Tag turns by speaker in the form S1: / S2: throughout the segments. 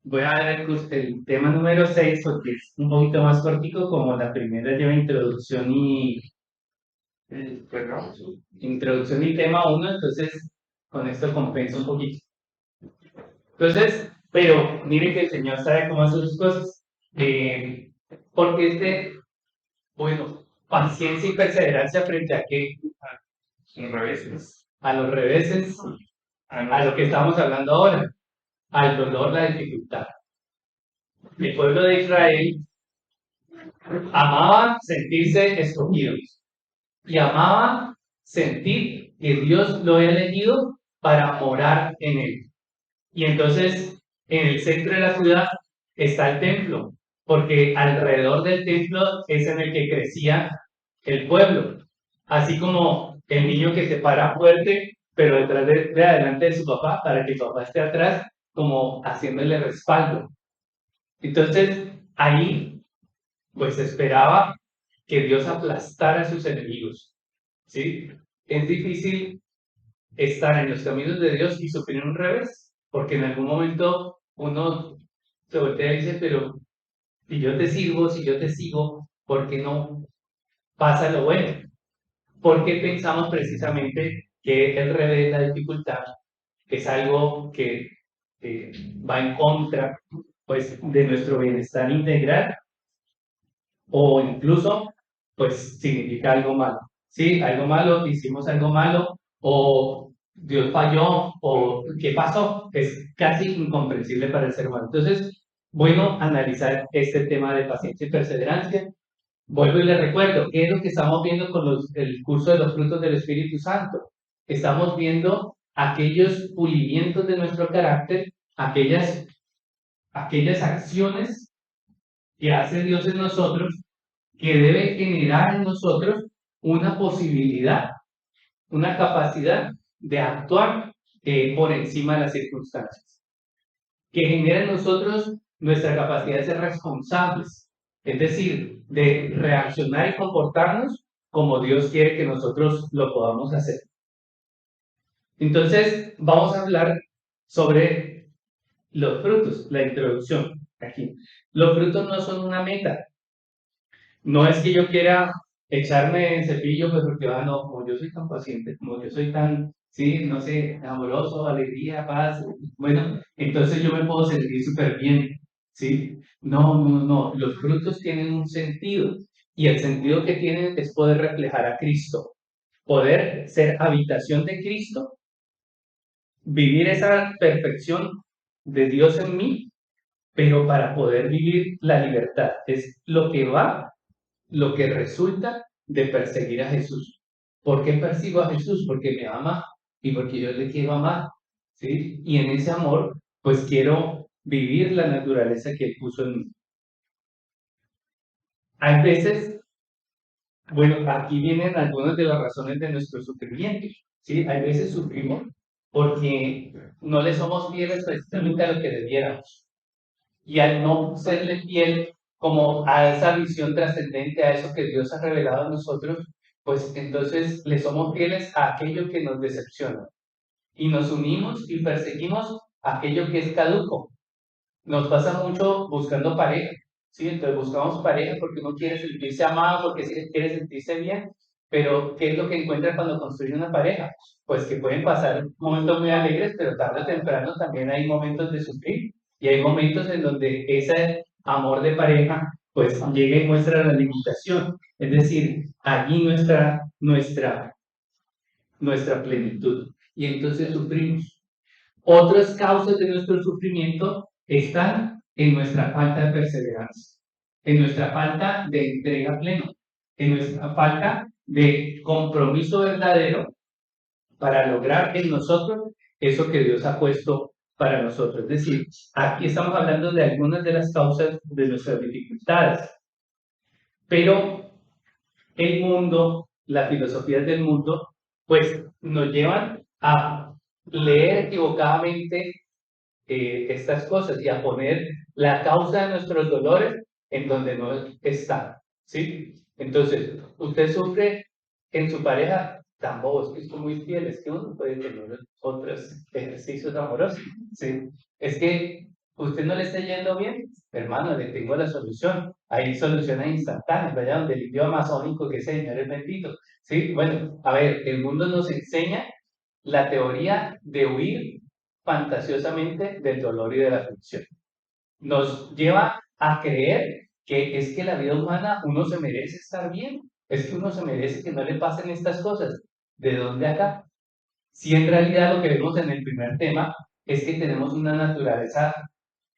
S1: Voy a ver el tema número 6 porque es un poquito más cortico, como la primera lleva introducción y tema uno, entonces con esto compensa un poquito. Entonces, pero miren que el Señor sabe cómo hacer sus cosas. Porque bueno, paciencia y perseverancia frente a qué?
S2: Los reveses.
S1: A los reveses, a lo que estamos hablando ahora, al dolor, la dificultad. El pueblo de Israel amaba sentirse escogidos y amaba sentir que Dios lo había elegido para morar en él. Y entonces, en el centro de la ciudad está el templo, porque alrededor del templo es en el que crecía el pueblo. Así como el niño que se para fuerte, pero detrás de adelante de su papá, para que el papá esté atrás, como haciéndole respaldo. Entonces, ahí, pues esperaba que Dios aplastara a sus enemigos. ¿Sí? Es difícil estar en los caminos de Dios y sufrir un revés, porque en algún momento uno se voltea y dice, pero si yo te sirvo, si yo te sigo, ¿por qué no pasa lo bueno? Porque pensamos precisamente que el revés, la dificultad, es algo que va en contra, pues, de nuestro bienestar integral, o incluso, pues, significa algo malo. ¿Sí? Algo malo, hicimos algo malo, o Dios falló, o ¿qué pasó? Es casi incomprensible para el ser humano. Entonces, bueno, analizar este tema de paciencia y perseverancia. Vuelvo y le recuerdo, ¿qué es lo que estamos viendo con el curso de los frutos del Espíritu Santo? Estamos viendo aquellos pulimientos de nuestro carácter, aquellas acciones que hace Dios en nosotros, que debe generar en nosotros una posibilidad, una capacidad de actuar por encima de las circunstancias, que genera en nosotros nuestra capacidad de ser responsables, es decir, de reaccionar y comportarnos como Dios quiere que nosotros lo podamos hacer. Entonces, vamos a hablar sobre los frutos, la introducción aquí. Los frutos no son una meta. No es que yo quiera echarme en cepillo, pues porque, no, como yo soy tan paciente, como yo soy tan, sí, no sé, amoroso, alegría, paz, bueno, entonces yo me puedo sentir súper bien, ¿sí? No, no, no, los frutos tienen un sentido y el sentido que tienen es poder reflejar a Cristo, poder ser habitación de Cristo, vivir esa perfección de Dios en mí, pero para poder vivir la libertad. Es lo que resulta de perseguir a Jesús. ¿Por qué persigo a Jesús? Porque me ama y porque yo le quiero amar, ¿sí? Y en ese amor, pues quiero vivir la naturaleza que Él puso en mí. Hay veces, bueno, aquí vienen algunas de las razones de nuestro sufrimiento, ¿sí? Hay veces sufrimos porque no le somos fieles precisamente a lo que debiéramos. Y al no serle fiel como a esa visión trascendente, a eso que Dios ha revelado a nosotros, pues entonces le somos fieles a aquello que nos decepciona. Y nos unimos y perseguimos aquello que es caduco. Nos pasa mucho buscando pareja, ¿sí? Entonces buscamos pareja porque uno quiere sentirse amado, porque quiere sentirse bien, pero ¿qué es lo que encuentra cuando construye una pareja? Pues que pueden pasar momentos muy alegres, pero tarde o temprano también hay momentos de sufrir y hay momentos en donde ese amor de pareja pues llega y muestra la limitación, es decir, allí nuestra plenitud y entonces sufrimos. Otras causas de nuestro sufrimiento están en nuestra falta de perseverancia, en nuestra falta de entrega plena, en nuestra falta de compromiso verdadero para lograr en nosotros eso que Dios ha puesto para nosotros. Es decir, aquí estamos hablando de algunas de las causas de nuestras dificultades, pero el mundo, las filosofías del mundo, pues nos llevan a leer equivocadamente estas cosas y a poner la causa de nuestros dolores en donde no está, ¿sí? Entonces, usted sufre en su pareja tan bobos que son muy fieles, que uno puede tener otros ejercicios amorosos, ¿sí? Es que usted no le está yendo bien, hermano, le tengo la solución. Hay soluciones instantáneas, vaya donde el idioma amazónico que Señor es bendito, ¿sí? Bueno, a ver, el mundo nos enseña la teoría de huir fantasiosamente del dolor y de la aflicción. Nos lleva a creer que es que la vida humana uno se merece estar bien, es que uno se merece que no le pasen estas cosas. ¿De dónde acá? Si en realidad lo que vemos en el primer tema es que tenemos una naturaleza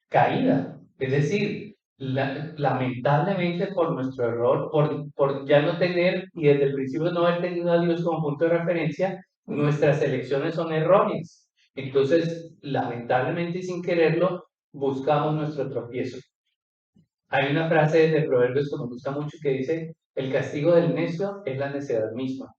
S1: caída, es decir, lamentablemente por nuestro error, por ya no tener y desde el principio no haber tenido a Dios como punto de referencia, nuestras elecciones son erróneas. Entonces, lamentablemente y sin quererlo, buscamos nuestro tropiezo. Hay una frase de Proverbios que me gusta mucho que dice, el castigo del necio es la necedad misma.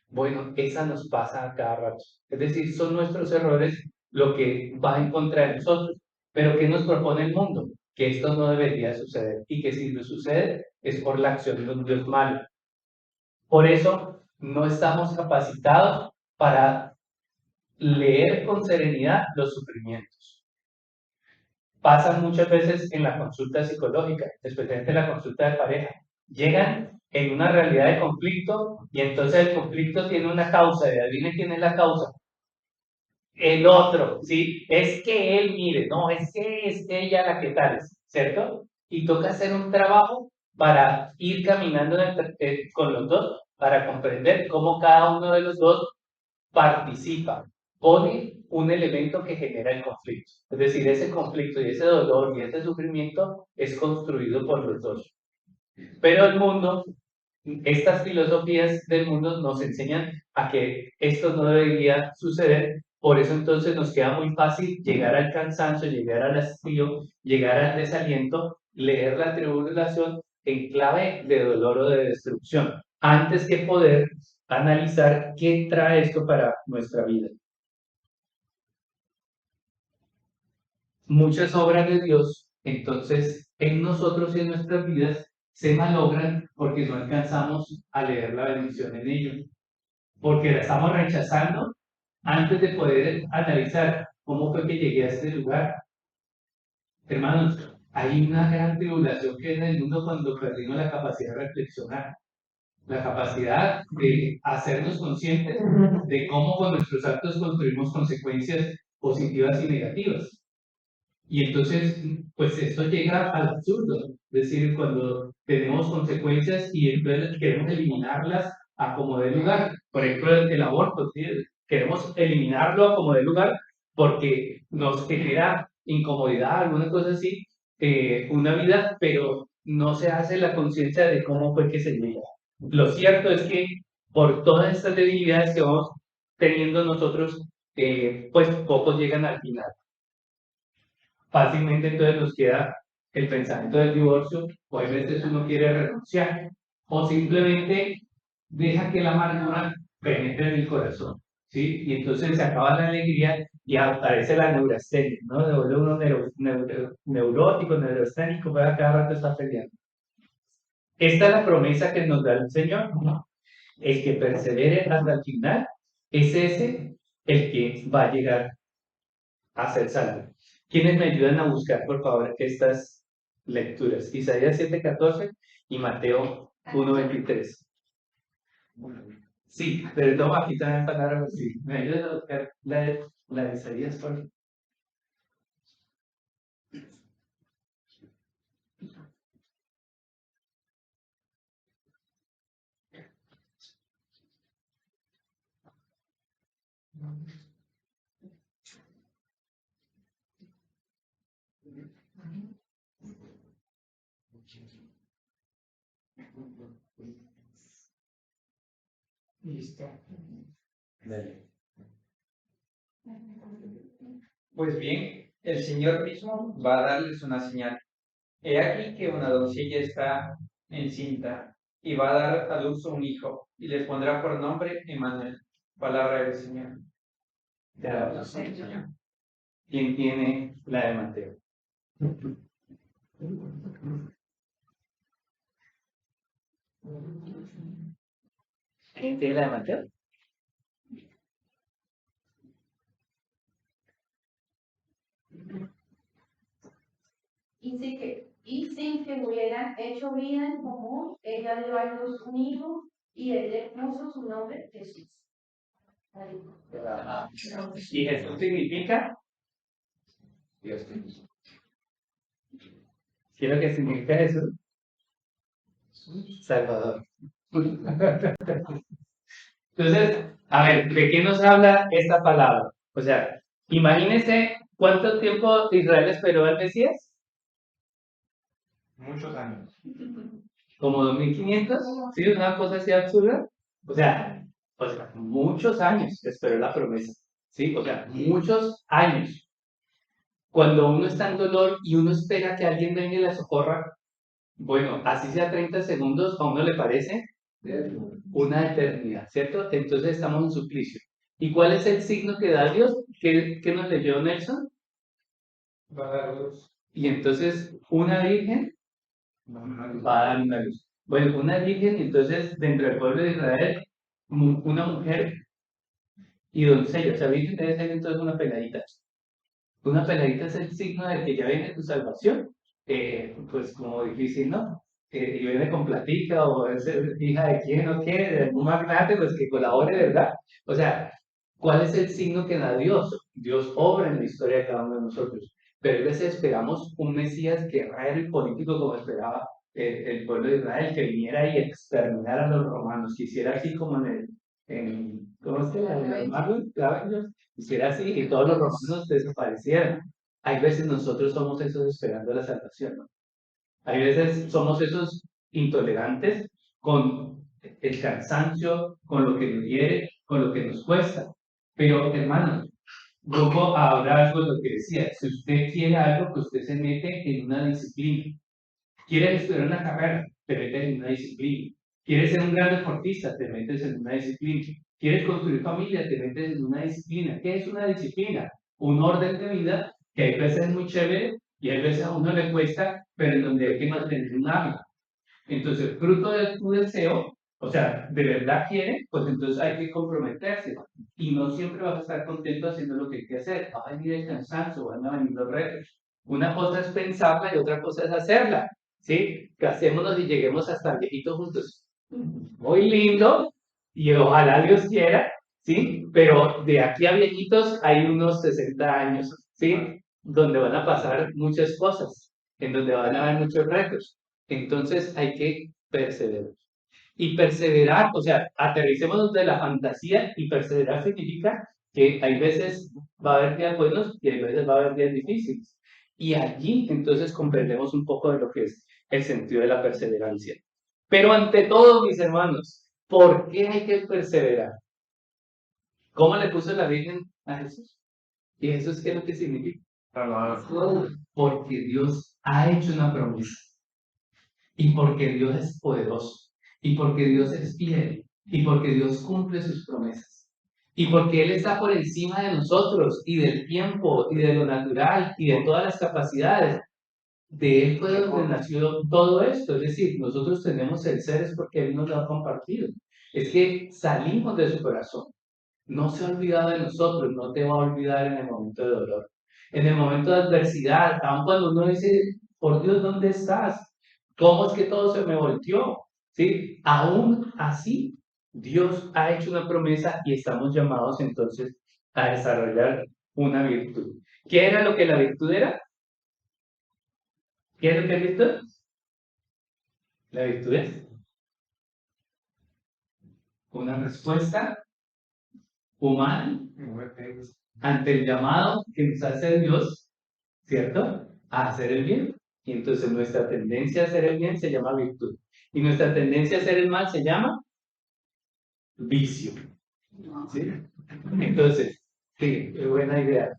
S1: Bueno, esa nos pasa a cada rato. Es decir, son nuestros errores lo que va en contra de nosotros. Pero ¿qué nos propone el mundo? Que esto no debería suceder y que si lo sucede es por la acción de un Dios malo. Por eso no estamos capacitados para leer con serenidad los sufrimientos. Pasan muchas veces en la consulta psicológica, especialmente en la consulta de pareja. Llegan en una realidad de conflicto y entonces el conflicto tiene una causa. Y adivinen quién es la causa. El otro, ¿sí? Es que él, mire, no, es que es ella la que tal es, ¿cierto? Y toca hacer un trabajo para ir caminando con los dos, para comprender cómo cada uno de los dos participa, pone un elemento que genera el conflicto. Es decir, ese conflicto y ese dolor y ese sufrimiento es construido por los dos. Pero el mundo, estas filosofías del mundo nos enseñan a que esto no debería suceder. Por eso entonces nos queda muy fácil llegar al cansancio, llegar al hastío, llegar al desaliento, leer la tribulación en clave de dolor o de destrucción, antes que poder analizar qué trae esto para nuestra vida. Muchas obras de Dios, entonces, en nosotros y en nuestras vidas, se malogran porque no alcanzamos a leer la bendición en ellos, porque la estamos rechazando antes de poder analizar cómo fue que llegué a este lugar. Hermanos, hay una gran tribulación que hay en el mundo cuando perdimos la capacidad de reflexionar, la capacidad de hacernos conscientes de cómo con nuestros actos construimos consecuencias positivas y negativas. Y entonces, pues esto llega al absurdo, es decir, cuando tenemos consecuencias y entonces queremos eliminarlas a como dé lugar. Por ejemplo, el aborto, ¿sí? Queremos eliminarlo a como dé lugar porque nos genera incomodidad, alguna cosa así, una vida, pero no se hace la conciencia de cómo fue que se llega. Lo cierto es que por todas estas debilidades que vamos teniendo nosotros, pues pocos llegan al final. Fácilmente entonces nos queda el pensamiento del divorcio, o hay veces uno quiere renunciar, o simplemente deja que la amargura penetre en el corazón, ¿sí? Y entonces se acaba la alegría y aparece la neurastenia, ¿no? Se vuelve uno neurótico, neurasténico, para cada rato está peleando. Esta es la promesa que nos da el Señor, ¿no? El que persevere hasta el final es ese el que va a llegar a ser salvo. ¿Quiénes me ayudan a buscar, por favor, estas lecturas? Isaías 7:14 y Mateo 1:23. Sí, pero no, aquí también palabras así. ¿Me ayudan a buscar la de Isaías, por favor? Listo. Dale.
S3: Pues bien, el Señor mismo va a darles una señal. He aquí que una doncella está encinta y va a dar a luz un hijo y les pondrá por nombre Emmanuel. Palabra del Señor.
S1: Te damos, Señor. ¿Quién tiene la de Mateo? ¿Alguien tiene la de Mateo?
S4: Y sin que hubieran hecho vida en común, ella dio a luz un hijo y él le puso su nombre Jesús.
S1: ¿Y Jesús significa?
S2: Dios.
S1: ¿Qué es lo que significa Jesús? Salvador. Entonces, a ver, ¿de qué nos habla esta palabra? O sea, imagínense cuánto tiempo Israel esperó al Mesías.
S2: Muchos años.
S1: Como 2500, ¿sí? Una cosa así absurda. O sea, muchos años esperó la promesa, ¿sí? O sea, muchos años. Cuando uno está en dolor y uno espera que alguien venga y la socorra, bueno, así sea 30 segundos, a uno le parece una eternidad, ¿cierto? Entonces estamos en suplicio. ¿Y cuál es el signo que da Dios? ¿Qué nos leyó Nelson?
S2: Va a dar luz.
S1: Y entonces, una virgen va a dar una luz. Bueno, una virgen, entonces, dentro del pueblo de Israel, una mujer y doncella. O sea, virgen debe ser entonces una peladita. Una peladita es el signo de que ya viene tu salvación. Pues como difícil, ¿no? Y viene con platica o es hija de quién o qué, de algún magnate, pues que colabore, ¿verdad? O sea, ¿cuál es el signo que da Dios? Dios obra en la historia de cada uno de nosotros. Pero a veces esperamos un Mesías guerrero y político como esperaba el pueblo de Israel, que viniera y exterminara a los romanos, que hiciera así como ¿cómo es que en Marvel? Hiciera así y todos los romanos desaparecieran. Hay veces nosotros somos esos esperando la salvación, ¿no? Hay veces somos esos intolerantes con el cansancio, con lo que nos hiere, con lo que nos cuesta. Pero, hermanos, vuelvo a hablar algo de lo que decía. Si usted quiere algo, que usted se mete en una disciplina. Quiere estudiar una carrera, te metes en una disciplina. Quieres ser un gran deportista, te metes en una disciplina. Quieres construir familia, te metes en una disciplina. ¿Qué es una disciplina? Un orden de vida que hay veces es muy chévere y hay veces a uno le cuesta, pero en donde hay que mantener un hábito. Entonces, fruto de tu deseo, o sea, de verdad quiere, pues entonces hay que comprometerse. Y no siempre vas a estar contento haciendo lo que hay que hacer. Va a venir el cansancio, van a venir los retos. Una cosa es pensarla y otra cosa es hacerla. ¿Sí? Casémonos y lleguemos hasta el viejito juntos. Muy lindo, y ojalá Dios quiera, ¿sí? Pero de aquí a viejitos hay unos 60 años, ¿sí? Donde van a pasar muchas cosas, en donde van a haber muchos retos. Entonces hay que perseverar. Y perseverar, o sea, aterricémonos de la fantasía y perseverar significa que hay veces va a haber días buenos y hay veces va a haber días difíciles. Y allí entonces comprendemos un poco de lo que es el sentido de la perseverancia. Pero ante todo, mis hermanos, ¿por qué hay que perseverar? ¿Cómo le puso la Virgen a Jesús? ¿Y Jesús qué es lo que significa? Porque Dios ha hecho una promesa. Y porque Dios es poderoso. Y porque Dios es fiel. Y porque Dios cumple sus promesas. Y porque Él está por encima de nosotros y del tiempo y de lo natural y de todas las capacidades. De Él fue donde nació todo esto. Es decir, nosotros tenemos el ser es porque Él nos lo ha compartido. Es que salimos de su corazón. No se ha olvidado de nosotros, no te va a olvidar en el momento de dolor. En el momento de adversidad, aun cuando uno dice, por Dios, ¿dónde estás? ¿Cómo es que todo se me volteó? ¿Sí? Aún así, Dios ha hecho una promesa y estamos llamados entonces a desarrollar una virtud. ¿Qué era lo que la virtud era? ¿Qué es lo que es virtud? La virtud es una respuesta humana ante el llamado que nos hace Dios, ¿cierto? A hacer el bien. Y entonces nuestra tendencia a hacer el bien se llama virtud. Y nuestra tendencia a hacer el mal se llama vicio. ¿Sí? Entonces, sí, es buena idea.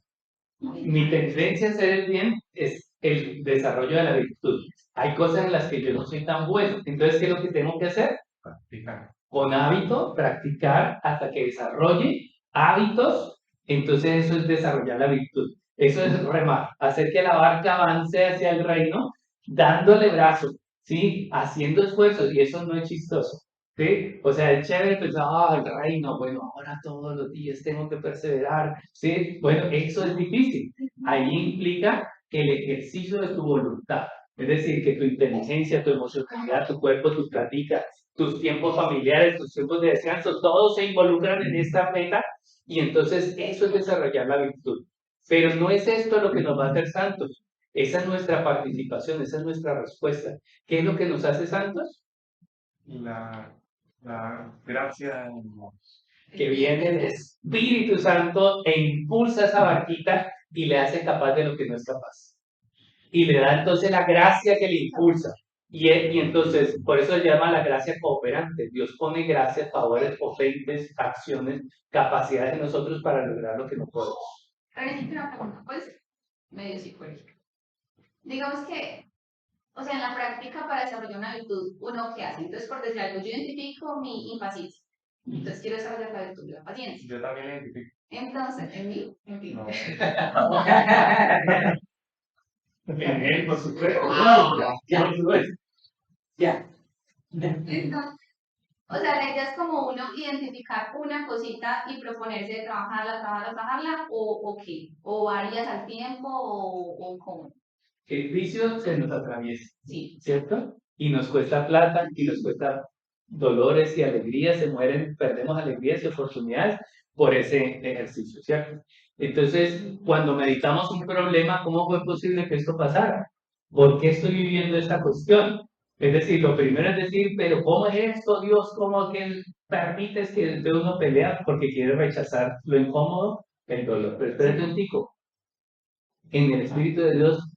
S1: Mi tendencia a hacer el bien es el desarrollo de la virtud. Hay cosas en las que yo no soy tan bueno. Entonces, ¿qué es lo que tengo que hacer?
S2: Practicar.
S1: Con hábito, practicar hasta que desarrolle hábitos. Entonces, eso es desarrollar la virtud. Eso es remar, hacer que la barca avance hacia el reino, dándole brazo, ¿sí? Haciendo esfuerzos, y eso no es chistoso. ¿sí? O sea, es chévere pensar, ah, el reino, bueno, ahora todos los días tengo que perseverar, ¿sí? Bueno, eso es difícil. Ahí implica el ejercicio de tu voluntad. Es decir, que tu inteligencia, tu emocionalidad, tu cuerpo, tus pláticas, tus tiempos familiares, tus tiempos de descanso, todos se involucran en esta meta y entonces eso es desarrollar la virtud. Pero no es esto lo que nos va a hacer santos. Esa es nuestra participación, esa es nuestra respuesta. ¿Qué es lo que nos hace santos?
S2: La gracia
S1: Que viene el Espíritu Santo e impulsa esa barquita y le hace capaz de lo que no es capaz. Y le da entonces la gracia que le impulsa. Y entonces, por eso se llama la gracia cooperante. Dios pone gracias, favores, potentes, acciones, capacidades en nosotros para lograr lo que no podemos.
S4: Ahora sí, una pregunta, pues, medio psicológica. Digamos que, o sea, en la práctica para desarrollar una virtud, ¿uno qué hace? Entonces, por decir algo, yo identifico mi impaciencia. Entonces, quiero desarrollar la virtud de la paciencia.
S2: Yo también la identifico.
S4: Entonces, ¿en mí? En ti.
S2: No.
S1: En él, por supuesto. Ya.
S4: Entonces, o sea, la idea es como uno identificar una cosita y proponerse trabajarla, o qué, o varias al tiempo, o cómo.
S1: El vicio se nos atraviesa,
S4: Sí.
S1: ¿cierto? Y nos cuesta plata, y nos cuesta dolores y alegrías, se mueren, perdemos alegrías y oportunidades por ese ejercicio, ¿cierto? Entonces, cuando meditamos un problema, ¿cómo fue posible que esto pasara? ¿Por qué estoy viviendo esta cuestión? Es decir, lo primero es decir, pero ¿cómo es esto, Dios? ¿Cómo que permites que entre uno pelea porque quiere rechazar lo incómodo, el dolor? Pero espérate un tico, en el Espíritu de Dios,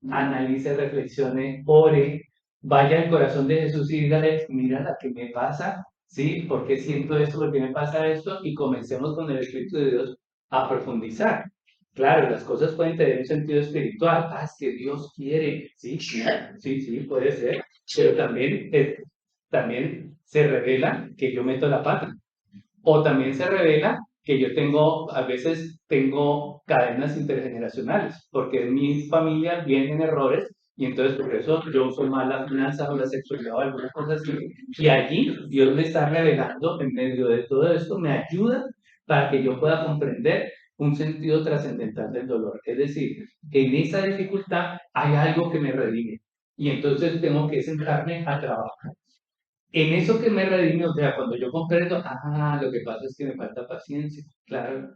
S1: analice, reflexione, ore, vaya al corazón de Jesús y dígale, mira la que me pasa, ¿sí? ¿Por qué siento esto? ¿Por qué me pasa esto? Y comencemos con el Espíritu de Dios a profundizar. Claro, las cosas pueden tener un sentido espiritual. Ah, es que Dios quiere. Sí, sí, puede ser. Pero también se revela que yo meto la pata. O también se revela que yo a veces tengo cadenas intergeneracionales, porque en mi familia vienen errores y entonces por eso yo uso mal las finanzas o la sexualidad o algunas cosas así. Y allí Dios me está revelando en medio de todo esto, me ayuda para que yo pueda comprender un sentido trascendental del dolor. Es decir, en esa dificultad hay algo que me redime y entonces tengo que sentarme a trabajar. En eso que me redime, o sea, cuando yo comprendo, lo que pasa es que me falta paciencia, claro,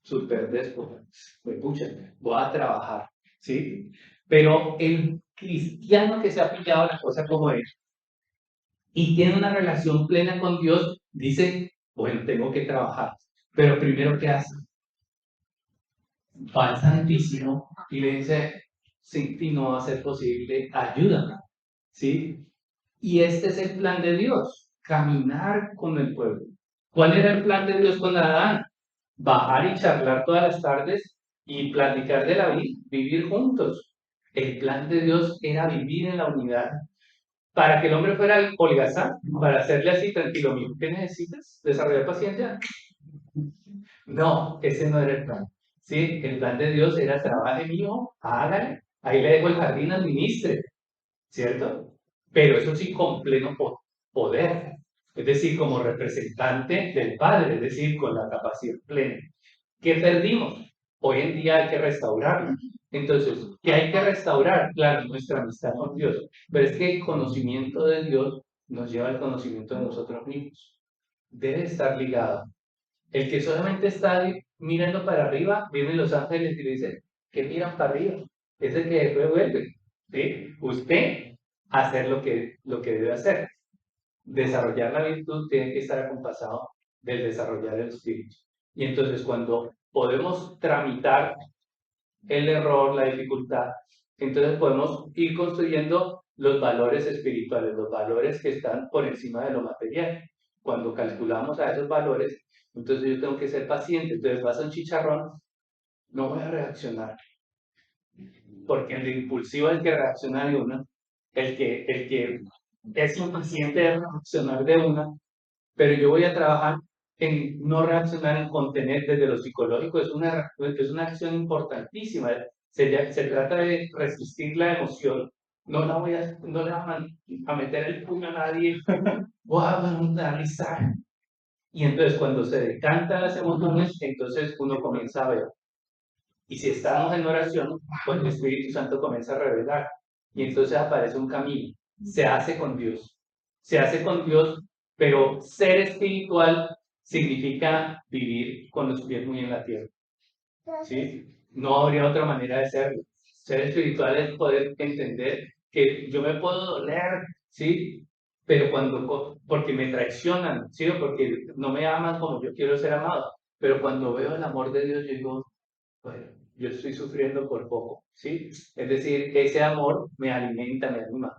S1: súper déspota, pues pucha, voy a trabajar, ¿sí? Pero el cristiano que se ha pillado la cosa como es y tiene una relación plena con Dios, dice, bueno, tengo que trabajar, pero primero, ¿qué hace? Va al Santísimo y le dice, sin ti no va a ser posible, ayúdame, ¿sí? Y este es el plan de Dios, caminar con el pueblo. ¿Cuál era el plan de Dios con Adán? Bajar y charlar todas las tardes y platicar de la vida, vivir juntos. El plan de Dios era vivir en la unidad. Para que el hombre fuera el holgazán, para hacerle así tranquilo, mijo, ¿qué necesitas? ¿Desarrollar paciencia? No, ese no era el plan. Sí, el plan de Dios era trabaje mío, hágale, ahí le dejo el jardín, administre, ¿cierto? Pero eso sí con pleno poder, es decir, como representante del Padre, es decir, con la capacidad plena. ¿Qué perdimos? Hoy en día hay que restaurarlo. Entonces, ¿qué hay que restaurar? Claro, nuestra amistad con Dios, pero es que el conocimiento de Dios nos lleva al conocimiento de nosotros mismos. Debe estar ligado. El que solamente está mirando para arriba, vienen los ángeles y le dicen, ¿qué miran para arriba? Es el que después vuelve. ¿Sí? Usted hacer lo que debe hacer. Desarrollar la virtud tiene que estar acompasado del desarrollar el espíritu. Y entonces cuando podemos tramitar el error, la dificultad, entonces podemos ir construyendo los valores espirituales, los valores que están por encima de lo material. Cuando calculamos a esos valores, entonces yo tengo que ser paciente. Entonces pasa un chicharrón, no voy a reaccionar, porque el impulsivo es el que reacciona de una, el que es impaciente de reaccionar de una, pero yo voy a trabajar en no reaccionar, en contener desde lo psicológico, es una acción importantísima. Se trata de resistir la emoción no la voy a, no le voy a meter el puño a nadie, voy a analizar. Y entonces cuando se decantan las emociones, entonces uno comienza a ver. Y si estamos en oración, pues el Espíritu Santo comienza a revelar. Y entonces aparece un camino. Se hace con Dios. Se hace con Dios, pero ser espiritual significa vivir con los pies muy en la tierra. ¿Sí? No habría otra manera de serlo. Ser espiritual es poder entender que yo me puedo doler, ¿sí? Pero porque me traicionan, ¿sí? O porque no me aman como yo quiero ser amado. Pero cuando veo el amor de Dios, yo digo, bueno, yo estoy sufriendo por poco, ¿sí? Es decir, ese amor me alimenta, me anima.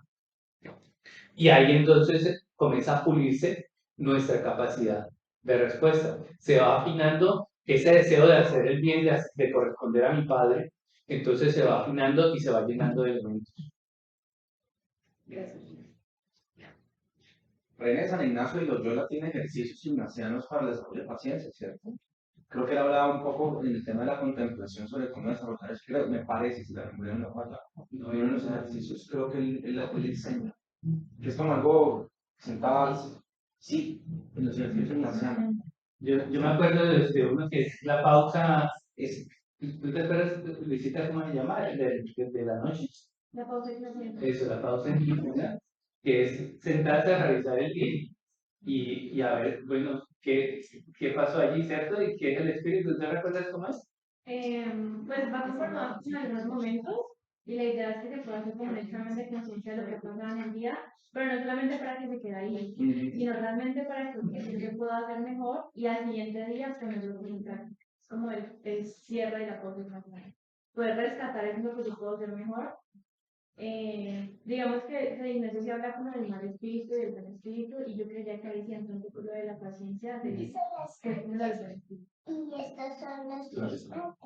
S1: Y ahí entonces comienza a pulirse nuestra capacidad de respuesta. Se va afinando ese deseo de hacer el bien, de corresponder a mi Padre, entonces se va afinando y se va llenando de elementos.
S4: Gracias.
S5: René San Ignacio de Loyola tiene ejercicios ignacianos para el desarrollo de paciencia, ¿cierto? Creo que él hablaba un poco en el tema de la contemplación sobre cómo desarrollar eso. Creo, me parece, si la memoria no falla. No, en los ejercicios creo que él enseña. Que es como algo sentado, sí, en los ejercicios ignacianos.
S1: Yo me acuerdo de uno que es la pausa, ¿tú te acuerdas, Luisita, cómo se llama? El de la noche.
S4: La pausa ignaciana.
S1: Eso, la pausa ignaciana, que es sentarse a revisar el día y a ver, bueno, qué pasó allí, ¿cierto? Y qué es el espíritu. ¿Te recuerdas cómo es?
S6: Pues va conformado en algunos momentos y la idea es que se pueda hacer como un examen de conciencia de lo que pasa en el día, pero no solamente para que se quede ahí, sino realmente para que yo pueda hacer mejor y al siguiente día ponerlo en práctica. Es como el cierre de la cosa. Poder rescatar eso lo que yo puedo hacer mejor. Digamos que de Ignacio se habla como del mal espíritu y del buen espíritu, y yo creía que ahí sí entra un poco lo de la paciencia, de que es como la del buen espíritu.
S4: Y estos son los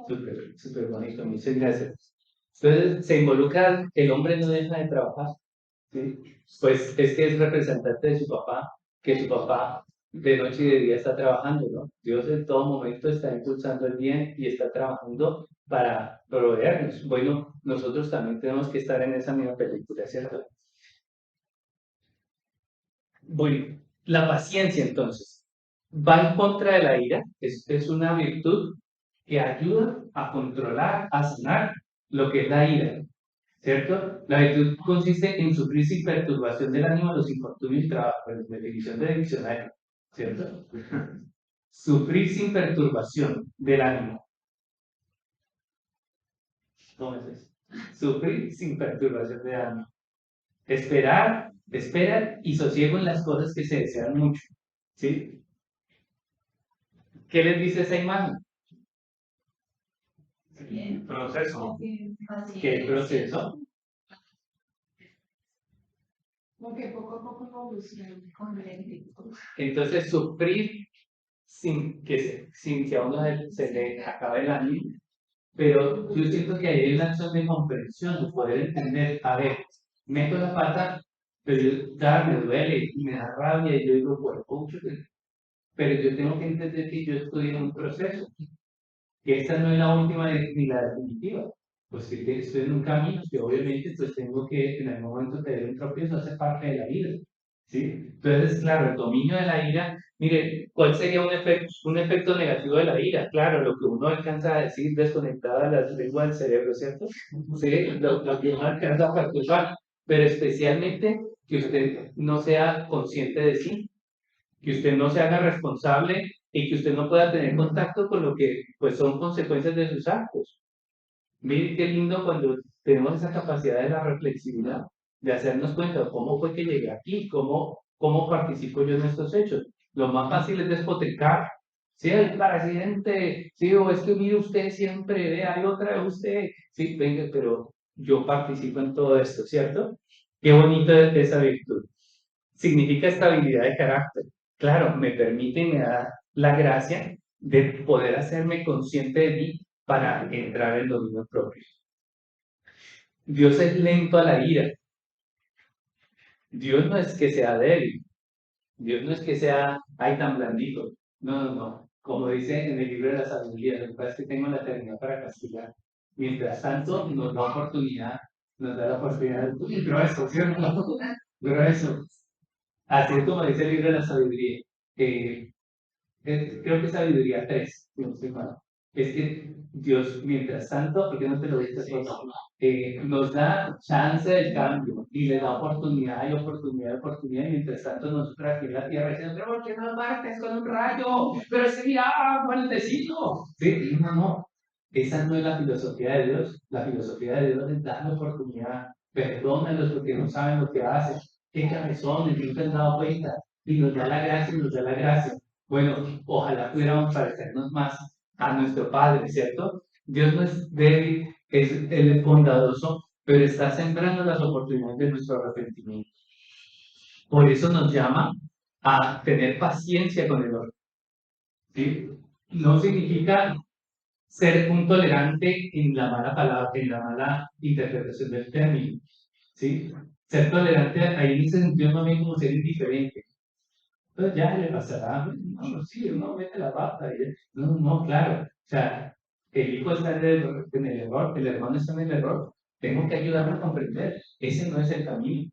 S1: Súper, súper bonito, muchas gracias. Entonces, se involucra, el hombre no deja de trabajar, ¿sí? Pues es que es representante de su papá, que su papá de noche y de día está trabajando, ¿no? Dios en todo momento está impulsando el bien y está trabajando para proveernos. Bueno, nosotros también tenemos que estar en esa misma película, ¿cierto? Bueno, la paciencia entonces va en contra de la ira, es una virtud que ayuda a controlar, a sanar lo que es la ira, ¿cierto? La virtud consiste en sufrir sin perturbación del ánimo los infortunios y trabajo, pues, definición de diccionario, ¿cierto? Sufrir sin perturbación del ánimo. ¿Cómo es eso? Sufrir sin perturbación del ánimo. Esperar y sosiego en las cosas que se desean mucho, ¿sí? ¿Qué les dice esa imagen?
S2: Proceso.
S1: ¿Qué proceso?
S4: Porque poco a poco evoluciona con el espíritu.
S1: Entonces, sufrir sin que a uno se le acabe el ánimo, pero yo siento que hay una acción de comprensión, de poder entender, a ver, meto la pata, pero me duele y me da rabia y yo digo, bueno, pero yo tengo que entender que yo estoy en un proceso, que esta no es la última ni la definitiva, pues que estoy en un camino que obviamente pues tengo que en algún momento tener un tropiezo, hace parte de la vida, ¿sí? Entonces, claro, el dominio de la ira, mire, ¿cuál sería un efecto negativo de la ira? Claro, lo que uno alcanza a decir desconectada de la lengua del cerebro, ¿cierto? Sí, lo que uno alcanza a perturbar, pero especialmente que usted no sea consciente de sí, que usted no se haga responsable y que usted no pueda tener contacto con lo que pues son consecuencias de sus actos. Miren qué lindo cuando tenemos esa capacidad de la reflexividad, de hacernos cuenta cómo fue que llegué aquí, cómo participo yo en estos hechos. Lo más fácil es despotricar. Sí, el presidente, sí, o es que mire usted siempre, vea, hay otra vez usted, sí, venga, pero yo participo en todo esto, ¿cierto? Qué bonito es esa virtud. Significa estabilidad de carácter. Claro, me permite y me da la gracia de poder hacerme consciente de mí para entrar en dominio propio. Dios es lento a la ira. Dios no es que sea débil. Dios no es que sea, ay, tan blandito. No, no, no. Como dice en el libro de la sabiduría, lo que pasa es que tengo la eternidad para castigar. Mientras tanto, nos da oportunidad nos da la oportunidad de grueso, ¿cierto? Grueso. Así es como dice el libro de la sabiduría. Creo que es sabiduría 3, si no estoy mal. Es que Dios, mientras tanto, ¿por qué no te lo dices solo? Nos da chance del cambio y le da oportunidad y oportunidad y oportunidad. Y mientras tanto, nosotros aquí en la tierra diciendo, pero ¿por qué no partes con un rayo? Pero ese mira, fuertecito. Sí, no, no. Esa no es la filosofía de Dios. La filosofía de Dios es darle oportunidad. Perdónalos porque no saben lo que hacen. Qué cabezones, no se han dado cuenta. Y nos da la gracia y nos da la gracia. Bueno, ojalá pudiéramos parecernos más a nuestro Padre, ¿cierto? Dios no es débil, Él es bondadoso, pero está sembrando las oportunidades de nuestro arrepentimiento. Por eso nos llama a tener paciencia con el otro. ¿Sí? No significa ser un tolerante en la mala palabra, en la mala interpretación del término. ¿Sí? Ser tolerante ahí en ese sentido no es como ser indiferente. Entonces ya le pasará, no, sí, uno mete la pata. No, no, claro. O sea, el hijo está en el error, el hermano está en el error. Tengo que ayudarlo a comprender. Ese no es el camino.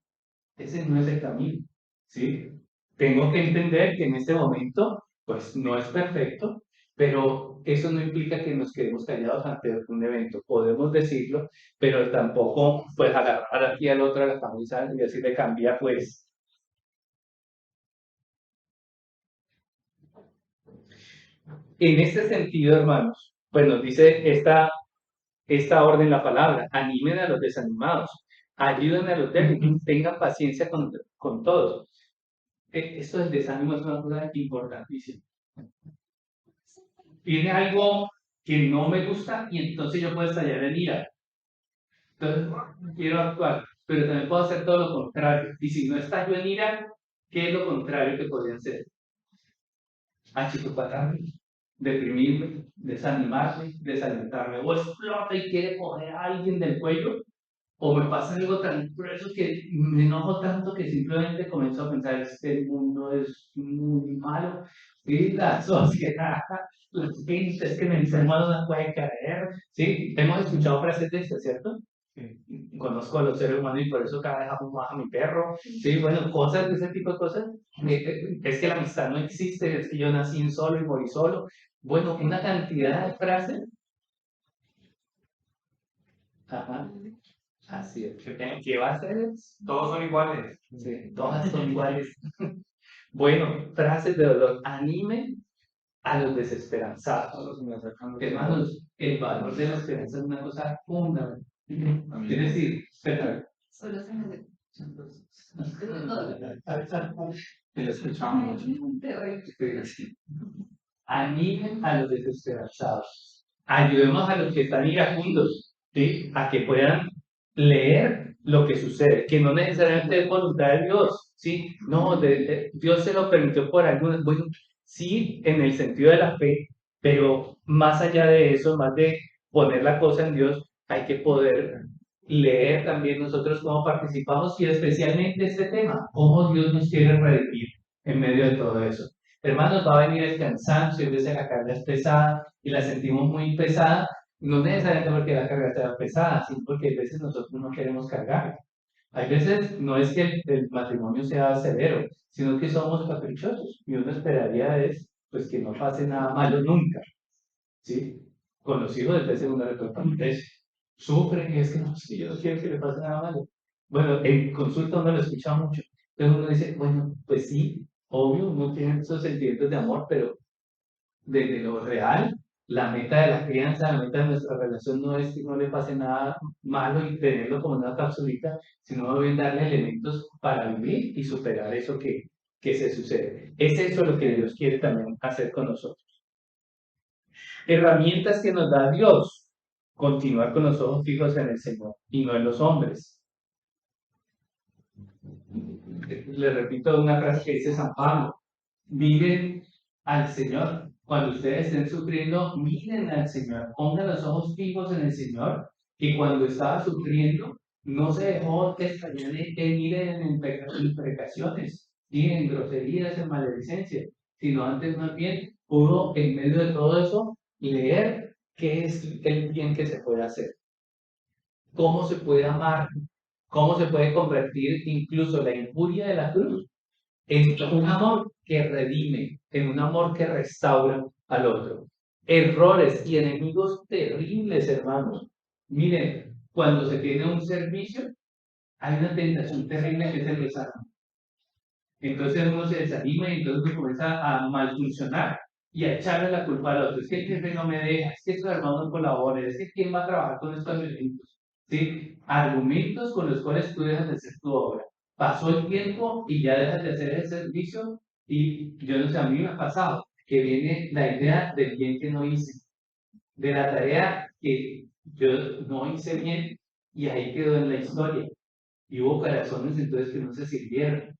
S1: Ese no es el camino. ¿Sí? Tengo que entender que en este momento, pues no es perfecto, pero eso no implica que nos quedemos callados ante un evento. Podemos decirlo, pero tampoco, pues, agarrar aquí al otro a la camisa y decirle, cambia, pues. En este sentido, hermanos, pues nos dice esta orden la palabra, animen a los desanimados, ayuden a los débiles, tengan paciencia con todos. Esto del desánimo es una cosa importantísima. Viene algo que no me gusta y entonces yo puedo estallar en ira. Entonces, quiero actuar, pero también puedo hacer todo lo contrario. Y si no estallo en ira, ¿qué es lo contrario que podría hacer? Achicopatarme, deprimirme, desanimarme, desalentarme, o explota y quiere coger a alguien del cuello, o me pasa algo tan grueso que me enojo tanto que simplemente comienzo a pensar, este mundo es muy malo, y la sociedad, la gente es que en el ser humano no puede caer, ¿sí? Hemos escuchado frases de estas, ¿cierto? Conozco a los seres humanos y por eso cada vez amo más a mi perro, sí, bueno, cosas de ese tipo de cosas. Es que la amistad no existe, es que yo nací en solo y morí solo. Bueno, una cantidad de frases. Ajá, así es. ¿Qué va a ser?
S2: Todos son iguales.
S1: Sí, todas son iguales. Bueno, frases de dolor. Animen a los desesperanzados. Hermanos, el valor de la esperanza es una cosa fundamental. Es decir,
S4: Solo se me
S5: Te lo escuchamos mucho.
S1: animen a los desesperanzados. Ayudemos a los que están iracundos, ¿sí? A que puedan leer lo que sucede, que no necesariamente es voluntad de Dios, ¿sí? No, Dios se lo permitió por algunas, bueno, sí, en el sentido de la fe, pero más allá de eso, más de poner la cosa en Dios, hay que poder leer también nosotros cómo participamos y especialmente este tema, cómo Dios nos quiere redimir en medio de todo eso. Hermanos, va a venir el cansancio, a veces la carga es pesada y la sentimos muy pesada, no necesariamente porque la carga sea pesada, sino porque a veces nosotros no queremos cargar. Hay veces no es que el matrimonio sea severo, sino que somos caprichosos y uno esperaría es pues que no pase nada malo nunca, ¿sí? Con los hijos desde segundo retorno, sufren y es que no, sí, yo no quiero que le pase nada malo. Bueno, en consulta uno lo escucha mucho, entonces uno dice, bueno, pues sí, obvio, uno tiene esos sentimientos de amor, pero desde lo real, la meta de la crianza, la meta de nuestra relación no es que no le pase nada malo y tenerlo como una capsulita, sino bien darle elementos para vivir y superar eso que se sucede. Es eso lo que Dios quiere también hacer con nosotros. Herramientas que nos da Dios. Continuar con los ojos fijos en el Señor y no en los hombres. Le repito una frase que dice San Pablo. Miren al Señor. Cuando ustedes estén sufriendo, miren al Señor. Pongan los ojos fijos en el Señor. Que cuando estaba sufriendo, no se dejó estallar en ir en imprecaciones, ni en groserías, en maledicencia, sino antes más bien pudo, en medio de todo eso, leer qué es el bien que se puede hacer. ¿Cómo se puede amar? ¿Cómo se puede convertir incluso la injuria de la cruz en un amor que redime, en un amor que restaura al otro? Errores y enemigos terribles, hermanos. Miren, cuando se tiene un servicio, hay una tentación terrible que es el desánimo. Entonces uno se desanima y entonces uno comienza a mal funcionar y a echarle la culpa al otro. Es que el jefe no me deja, es que estos hermanos no colaboran, es que quién va a trabajar con estos elementos. ¿Sí? Argumentos con los cuales tú dejas de hacer tu obra. Pasó el tiempo y ya dejas de hacer el servicio y yo no sé, a mí me ha pasado que viene la idea del bien que no hice, de la tarea que yo no hice bien y ahí quedó en la historia. Y hubo corazones entonces que no se sirvieron,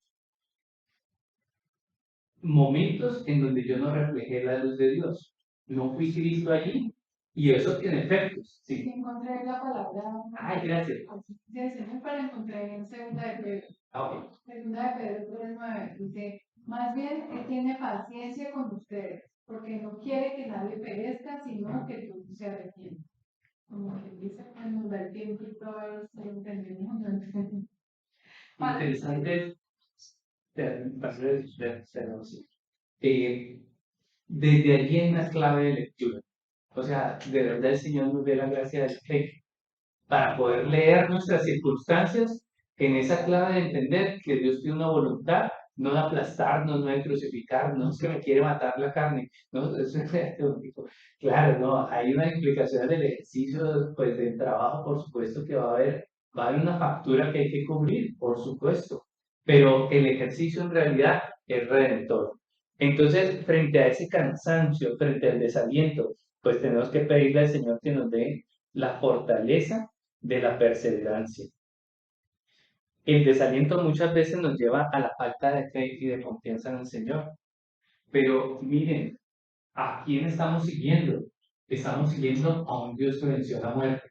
S1: momentos en donde yo no reflejé la luz de Dios. No fui Cristo allí y eso tiene efectos. ¿Sí?
S7: Encontré la palabra.
S1: Ay, gracias.
S7: Decimos para encontrar en segunda de Pedro.
S1: Ok.
S7: Segunda de Pedro 3:9 dice, más bien él tiene paciencia con ustedes, porque no quiere que nadie perezca, sino que todos se arrepientan. Como que dice, pues nos da el tiempo y todo se lo entendemos, no entendemos.
S1: Interesante. Desde allí hay una clave de lectura. O sea, de verdad el Señor nos dé la gracia de fe para poder leer nuestras circunstancias en esa clave de entender que Dios tiene una voluntad, no de aplastarnos, no de crucificarnos, que me quiere matar la carne. No, eso es teórico. Claro, no, hay una implicación del ejercicio, pues del trabajo, por supuesto que va a haber una factura que hay que cubrir, por supuesto, pero el ejercicio en realidad es redentor. Entonces, frente a ese cansancio, frente al desaliento, pues tenemos que pedirle al Señor que nos dé la fortaleza de la perseverancia. El desaliento muchas veces nos lleva a la falta de fe y de confianza en el Señor. Pero miren, ¿a quién estamos siguiendo? Estamos siguiendo a un Dios que venció la muerte.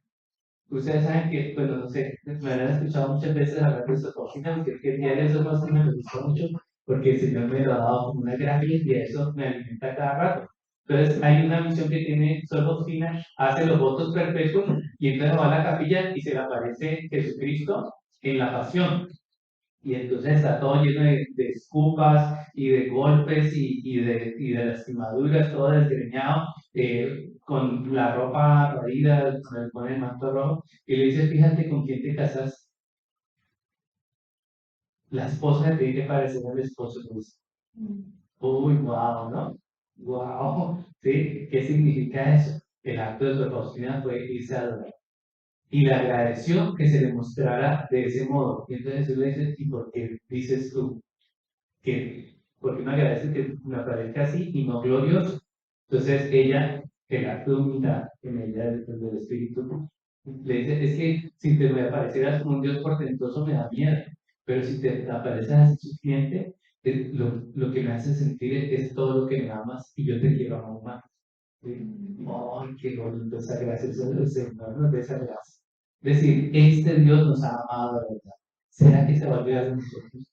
S1: Ustedes saben que, bueno, no sé, me han escuchado muchas veces hablar de eso, que diario eso no me gusta mucho, porque el Señor me lo ha dado como una gracia y eso me alimenta cada rato. Entonces hay una misión que tiene solo Fina, hace los votos perpetuos y entonces va a la capilla y se le aparece Jesucristo en la pasión. Y entonces está todo lleno de escupas y de golpes y de lastimaduras, todo desgreñado, con la ropa raída, con el manto rojo. Y le dice, fíjate con quién te casas. La esposa tiene que parecer al esposo. Pues. Uy, wow, ¿no? Wow, ¿sí? ¿Qué significa eso? El acto de su Faustina fue irse a adorar. Y le agradeció que se le mostrara de ese modo. Y entonces Jesús le dice, ¿y por qué dices tú porque me agradece que me aparezca así y no glorioso? Entonces ella, el acto de humildad en ella del Espíritu, le dice, es que si te me aparecieras como un Dios portentoso me da miedo, pero si te apareces así suficiente, lo que me hace sentir es todo lo que me amas y yo te quiero amar más. ¿Sí? ¡Ay, qué bonito esa gracia! Eso es el Señor nos da esa gracia. Es decir, este Dios nos ha amado de verdad. ¿Será que se va a olvidar de nosotros?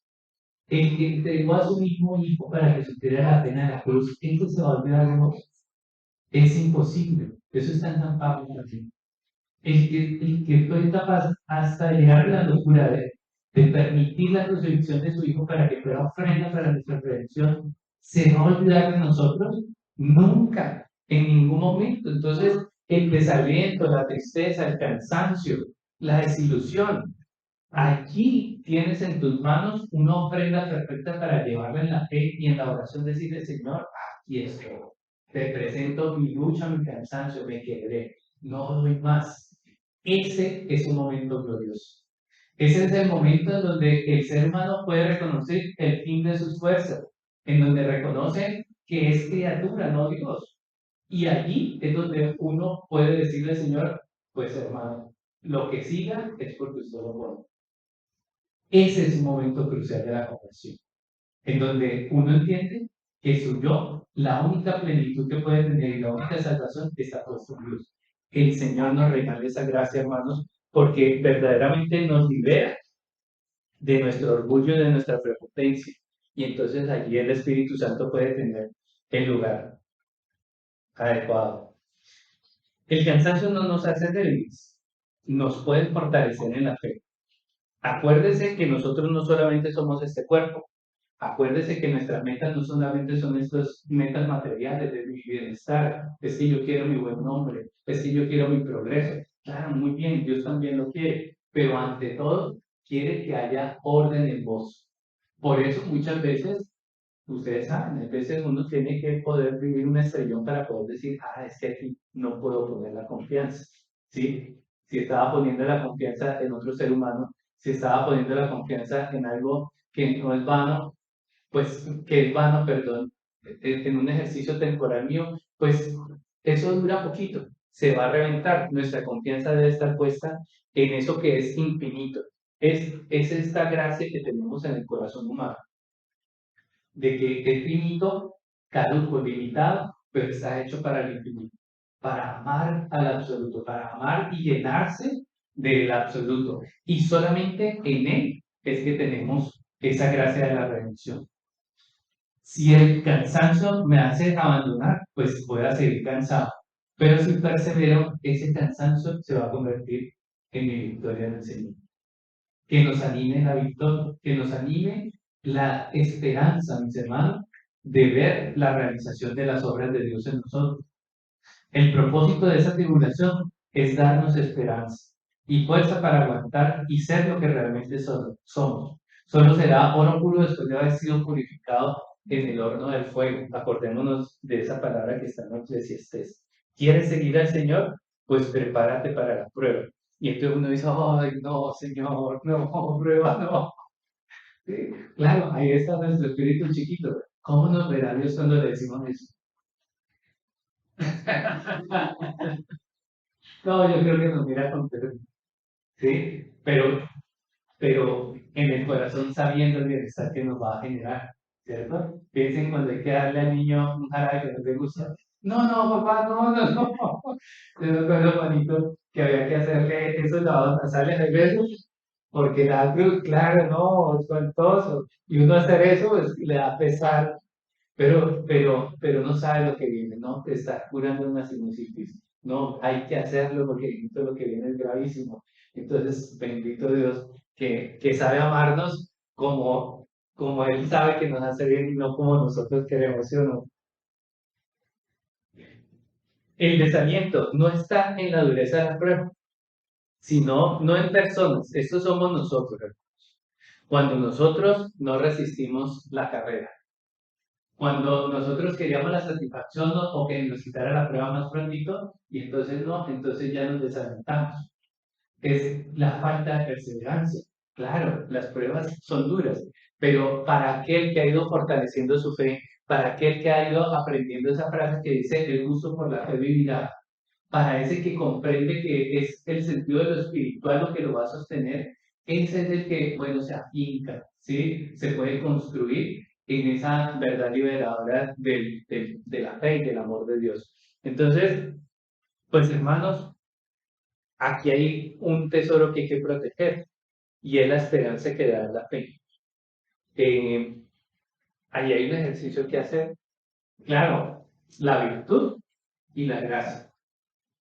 S1: El que entregó a su mismo hijo para que sufriera la pena de la cruz, ¿eso se va a olvidar de nosotros? Es imposible. Eso está en San Pablo también. El que fue capaz hasta llegar a la locura de permitir la crucifixión de su hijo para que fuera ofrenda para nuestra redención, ¿se va a olvidar de nosotros? Nunca, en ningún momento. Entonces, el desaliento, la tristeza, el cansancio, la desilusión, allí tienes en tus manos una ofrenda perfecta para llevarla en la fe y en la oración decirle, Señor, aquí estoy. Te presento mi lucha, mi cansancio, me quebré. No doy más. Ese es un momento glorioso. Ese es el momento en donde el ser humano puede reconocer el fin de sus fuerzas, en donde reconoce que es criatura, no Dios. Y allí es donde uno puede decirle al Señor, pues hermano, lo que siga es porque usted lo pone. Ese es un momento crucial de la conversión, en donde uno entiende que su yo, la única plenitud que puede tener y la única salvación está puesta en Dios. Que el Señor nos regale esa gracia, hermanos, porque verdaderamente nos libera de nuestro orgullo y de nuestra prepotencia. Y entonces allí el Espíritu Santo puede tener el lugar adecuado. El cansancio no nos hace débiles, nos pueden fortalecer en la fe. Acuérdese que nosotros no solamente somos este cuerpo. Acuérdese que nuestras metas no solamente son estas metas materiales de mi bienestar. Es que yo quiero mi buen nombre. Es que yo quiero mi progreso. Claro, muy bien, Dios también lo quiere. Pero ante todo, quiere que haya orden en vos. Por eso muchas veces, ustedes saben, a veces uno tiene que poder vivir un estrellón para poder decir, es que aquí no puedo poner la confianza. ¿Sí? Si estaba poniendo la confianza en otro ser humano, si estaba poniendo la confianza en algo que no es vano, pues que es vano, perdón, en un ejercicio temporal mío, pues eso dura poquito, se va a reventar. Nuestra confianza debe estar puesta en eso que es infinito. Es esta gracia que tenemos en el corazón humano, de que es finito, caduco, limitado, pero está hecho para el infinito, para amar al absoluto, para amar y llenarse del absoluto. Y solamente en él es que tenemos esa gracia de la redención. Si el cansancio me hace abandonar, pues voy a seguir cansado. Pero si persevero, ese cansancio se va a convertir en mi victoria en el Señor. Que nos anime la victoria, que nos anime la esperanza, mis hermanos, de ver la realización de las obras de Dios en nosotros. El propósito de esa tribulación es darnos esperanza y fuerza para aguantar y ser lo que realmente somos. Solo será oro puro después de haber sido purificado en el horno del fuego. Acordémonos de esa palabra que está en Eclesiastés. ¿Quieres seguir al Señor? Pues prepárate para la prueba. Y entonces uno dice, ay, no, Señor, no, prueba, no. Sí, claro, ahí está nuestro espíritu chiquito. ¿Cómo nos verá Dios cuando le decimos eso? No, yo creo que nos mira con perdón, ¿sí? Pero en el corazón sabiendo el bienestar que nos va a generar, ¿cierto? Piensen cuando hay que darle al niño un jarabe que no le gusta. No, no, papá, no, no, no. Yo me acuerdo, Juanito, que había que hacerle esos lavados nasales de besos, porque la cruz, claro, no, espantoso. Y uno hacer eso, pues le da pesar, pero no sabe lo que viene, ¿no? Te está curando una sinusitis. No, hay que hacerlo porque lo que viene es gravísimo. Entonces, bendito Dios, que sabe amarnos como Él sabe que nos hace bien y no como nosotros queremos, ¿sí o no? El desaliento no está en la dureza de la prueba, sino no en personas. Estos somos nosotros, hermanos. Cuando nosotros no resistimos la carrera. Cuando nosotros queríamos la satisfacción o que nos quitara la prueba más prontito, y entonces no, entonces ya nos desalentamos. Es la falta de perseverancia. Claro, las pruebas son duras, pero para aquel que ha ido fortaleciendo su fe, para aquel que ha ido aprendiendo esa frase que dice, el gusto por la fe vivirá, para ese que comprende que es el sentido de lo espiritual lo que lo va a sostener, ese es el que, bueno, se afinca, ¿sí? Se puede construir en esa verdad liberadora de la fe y del amor de Dios. Entonces, pues hermanos, aquí hay un tesoro que hay que proteger y es la esperanza que da la fe. Ahí hay un ejercicio que hacer. Claro, la virtud y la gracia.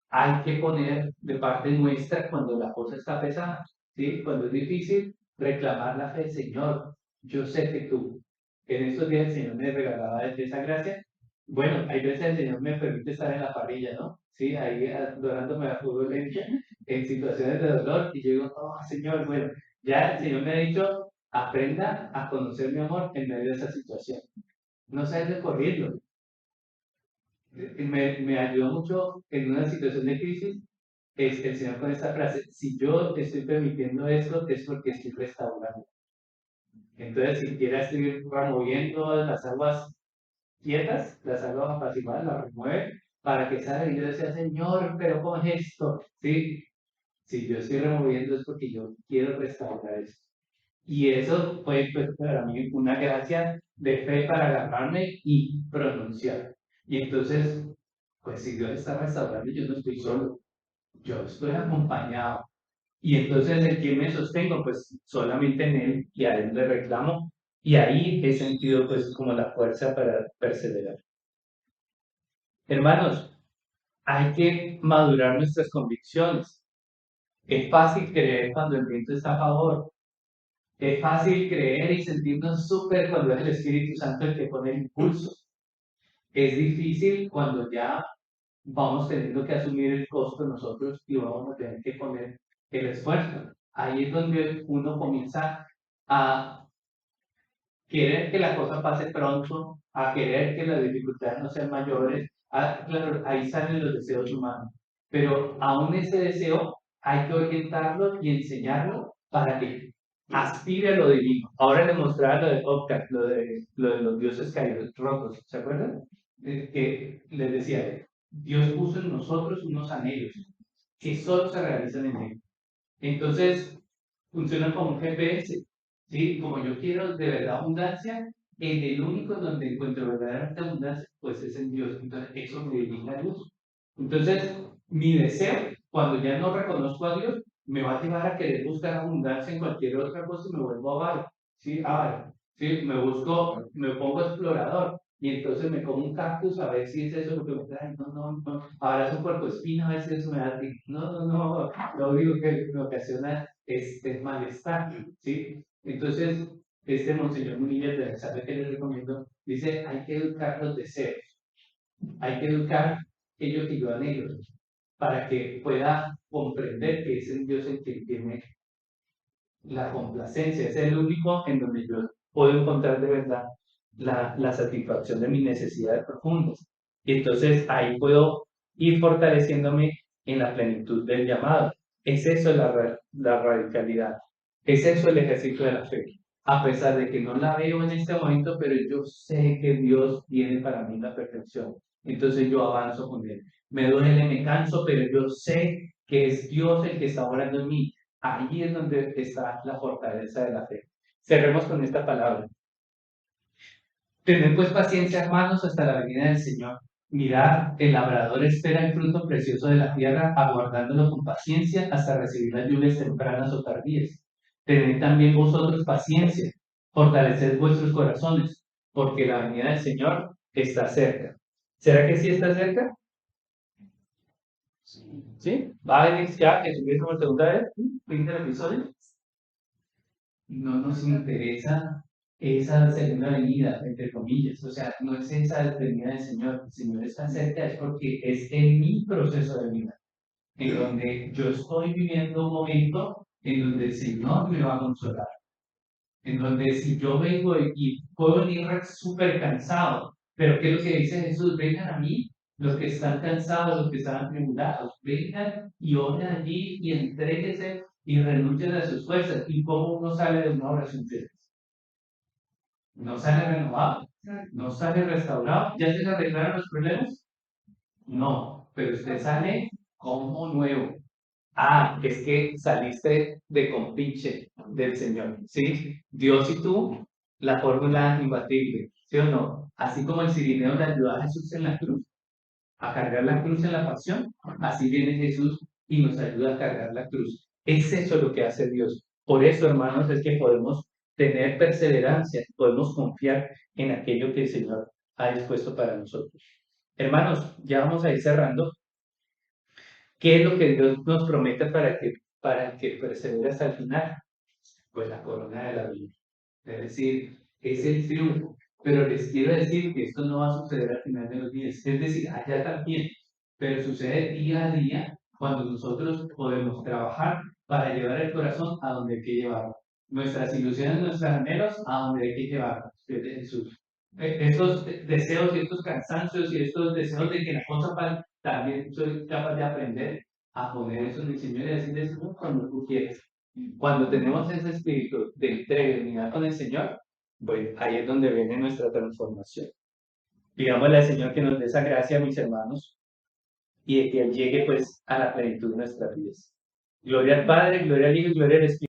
S1: Hay que poner de parte nuestra cuando la cosa está pesada, ¿sí? Cuando es difícil, reclamar la fe, Señor, yo sé que tú. En estos días el Señor me regalaba de esa gracia. Bueno, hay veces el Señor me permite estar en la parrilla, ¿no? Sí, ahí adorándome a fútbol en situaciones de dolor y yo digo, oh, Señor, bueno, ya el Señor me ha dicho, aprenda a conocer mi amor en medio de esa situación. No sabes de correrlo. Me ayudó mucho en una situación de crisis es el Señor con esta frase, si yo te estoy permitiendo esto es porque estoy restaurando. Entonces, si quieres seguir removiendo las aguas quietas, las aguas apaciguadas, las remueve para que salga y yo decía, Señor, pero con esto, ¿sí? Si yo estoy removiendo es porque yo quiero restaurar eso. Y eso fue pues, para mí una gracia de fe para agarrarme y pronunciar. Y entonces, pues si Dios está restaurando, yo no estoy solo, yo estoy acompañado. Y entonces, ¿en quién me sostengo? Pues solamente en Él y a Él le reclamo. Y ahí he sentido pues como la fuerza para perseverar. Hermanos, hay que madurar nuestras convicciones. Es fácil creer cuando el viento está a favor. Es fácil creer y sentirnos súper cuando es el Espíritu Santo el que pone el impulso. Es difícil cuando ya vamos teniendo que asumir el costo nosotros y vamos a tener que poner el esfuerzo. Ahí es donde uno comienza a querer que la cosa pase pronto, a querer que las dificultades no sean mayores. Claro, ahí salen los deseos humanos. Pero aún ese deseo hay que orientarlo y enseñarlo para que aspire a lo divino. Ahora les mostraba lo de Ockham, lo de los dioses caídos rotos, ¿se acuerdan? Que les decía, Dios puso en nosotros unos anhelos que solo se realizan en Él. Entonces, funciona como un GPS, ¿sí? Como yo quiero de verdad abundancia, en el único donde encuentro verdaderamente abundancia, pues es en Dios. Entonces, eso me dirige a Dios. Entonces, mi deseo, cuando ya no reconozco a Dios, me va a llevar a querer buscar abundancia en cualquier otra cosa y me vuelvo avaro, ¿sí? Avaro, ¿sí? Me pongo explorador y entonces me como un cactus a ver si es eso lo que me trae. No, no, no. Abrazo un puercoespino a ver si eso me da. No, no, no. Lo único que me ocasiona es malestar, ¿sí? Entonces, Monseñor Munilla, de mensaje que les recomiendo, dice, hay que educar los deseos, hay que educar aquello que yo anhelo, para que pueda comprender que es el Dios en quien tiene la complacencia, es el único en donde yo puedo encontrar de verdad la satisfacción de mis necesidades profundas. Y entonces ahí puedo ir fortaleciéndome en la plenitud del llamado. Es eso la radicalidad, es eso el ejercicio de la fe. A pesar de que no la veo en este momento, pero yo sé que Dios tiene para mí la perfección. Entonces yo avanzo con Él. Me duele, me canso, pero yo sé que es Dios el que está orando en mí. Ahí es donde está la fortaleza de la fe. Cerremos con esta palabra. Tened pues paciencia, hermanos, hasta la venida del Señor. Mirad, el labrador espera el fruto precioso de la tierra, aguardándolo con paciencia hasta recibir las lluvias tempranas o tardías. Tened también vosotros paciencia, fortaleced vuestros corazones, porque la venida del Señor está cerca. ¿Será que sí está cerca? ¿Sí? ¿Va a venir ya Jesucristo por segunda vez? ¿Fin del episodio? No nos interesa esa segunda venida, entre comillas. O sea, no es esa venida del Señor. El Señor está cerca, es porque es en mi proceso de vida, en donde yo estoy viviendo un momento en donde el Señor me va a consolar. En donde si yo vengo y puedo venir súper cansado, pero ¿qué es lo que dice Jesús? Vengan a mí los que están cansados, los que están atribulados, vengan y oren allí y entréguense y renuncien a sus fuerzas. ¿Y cómo uno sale de una oración de esas? No sale renovado, no sale restaurado. ¿Ya se le arreglaron los problemas? No, pero usted sale como nuevo. Ah, es que saliste de compinche del Señor, ¿sí? Dios y tú, la fórmula imbatible, ¿sí o no? Así como el cirineo le ayudó a Jesús en la cruz, a cargar la cruz en la pasión, así viene Jesús y nos ayuda a cargar la cruz. Es eso lo que hace Dios. Por eso, hermanos, es que podemos tener perseverancia, podemos confiar en aquello que el Señor ha dispuesto para nosotros. Hermanos, ya vamos a ir cerrando. ¿Qué es lo que Dios nos promete para el que persevere hasta el final? Pues la corona de la vida. Es decir, es el triunfo. Pero les quiero decir que esto no va a suceder al final de los días. Es decir, allá también. Pero sucede día a día cuando nosotros podemos trabajar para llevar el corazón a donde hay que llevarlo. Nuestras ilusiones, nuestros anhelos a donde hay que llevarlos. Desde Jesús. Estos deseos y estos cansancios y estos deseos de que la cosa pase, también soy capaz de aprender a poner eso en el Señor y decirle, Señor, cuando tú quieras. Cuando tenemos ese espíritu de entrega y unidad con el Señor, pues ahí es donde viene nuestra transformación. Digámosle al Señor que nos dé esa gracia, mis hermanos, y de que Él llegue pues a la plenitud de nuestras vidas. Gloria al Padre, gloria al Hijo y gloria al Espíritu.